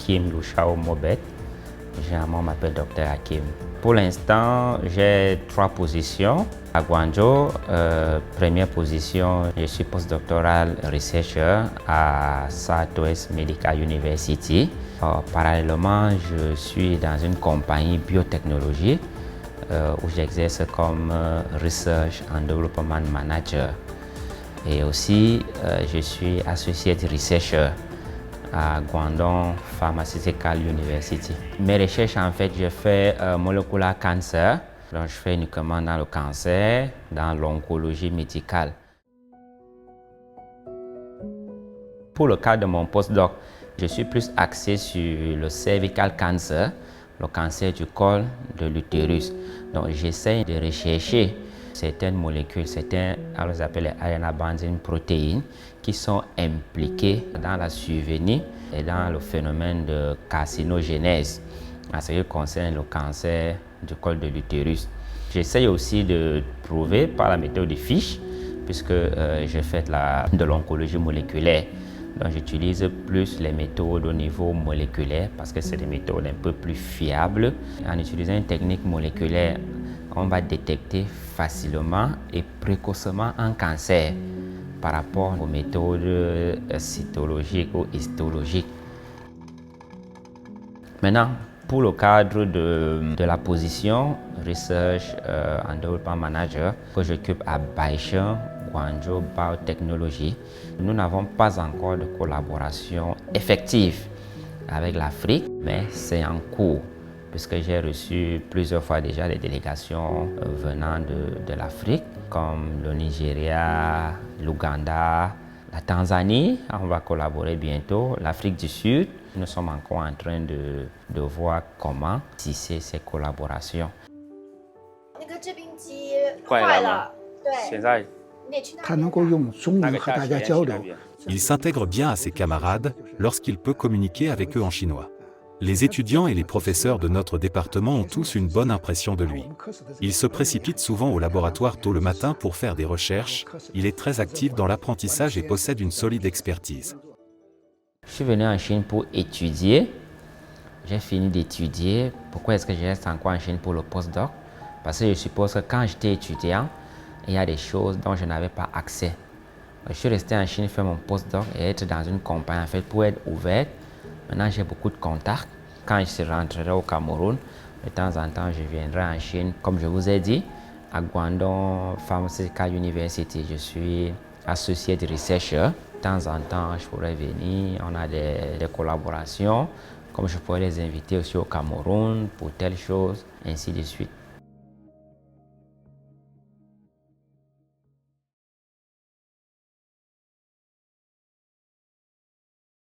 Hakim Louchao Mobet. Généralement, on m'appelle Dr Hakim. Pour l'instant, j'ai 3 positions. À Guangzhou, première position, je suis postdoctoral researcher à Southwest Medical University. Parallèlement, je suis dans une compagnie biotechnologie où j'exerce comme Research and Development Manager. Et aussi, je suis Associate Researcher à Guangdong Pharmaceutical University. Mes recherches, en fait, je fais molecular cancer. Donc, je fais uniquement dans le cancer, dans l'oncologie médicale. Pour le cas de mon postdoc, je suis plus axé sur le cervical cancer, le cancer du col de l'utérus. Donc, j'essaie de rechercher certaines molécules, on les appelle les RNA binding proteins, qui sont impliquées dans la survenue et dans le phénomène de carcinogénèse en ce qui concerne le cancer du col de l'utérus. J'essaie aussi de prouver par la méthode de FISH, puisque j'ai fait de l'oncologie moléculaire. Donc j'utilise plus les méthodes au niveau moléculaire parce que c'est des méthodes un peu plus fiables. En utilisant une technique moléculaire, on va détecter facilement et précocement un cancer par rapport aux méthodes cytologiques ou histologiques. Maintenant, pour le cadre de la position Research and Development Manager que j'occupe à Baishan Guangzhou Biotechnology, nous n'avons pas encore de collaboration effective avec l'Afrique, mais c'est en cours, puisque j'ai reçu plusieurs fois déjà des délégations venant de l'Afrique, comme le Nigeria, l'Ouganda, la Tanzanie. On va collaborer bientôt, l'Afrique du Sud. Nous sommes encore en train de voir comment tisser ces collaborations. Il s'intègre bien à ses camarades lorsqu'il peut communiquer avec eux en chinois. Les étudiants et les professeurs de notre département ont tous une bonne impression de lui. Il se précipite souvent au laboratoire tôt le matin pour faire des recherches, il est très actif dans l'apprentissage et possède une solide expertise. Je suis venu en Chine pour étudier. J'ai fini d'étudier. Pourquoi est-ce que je reste encore en Chine pour le postdoc? Parce que je suppose que quand j'étais étudiant, il y a des choses dont je n'avais pas accès. Je suis resté en Chine faire mon postdoc et être dans une compagnie en fait pour être ouverte. Maintenant, j'ai beaucoup de contacts. Quand je rentrerai au Cameroun, de temps en temps, je viendrai en Chine. Comme je vous ai dit, à Guangdong Pharmaceutical University, je suis associate researcher. De temps en temps, je pourrais venir. On a des collaborations. Comme je pourrais les inviter aussi au Cameroun pour telle chose, ainsi de suite.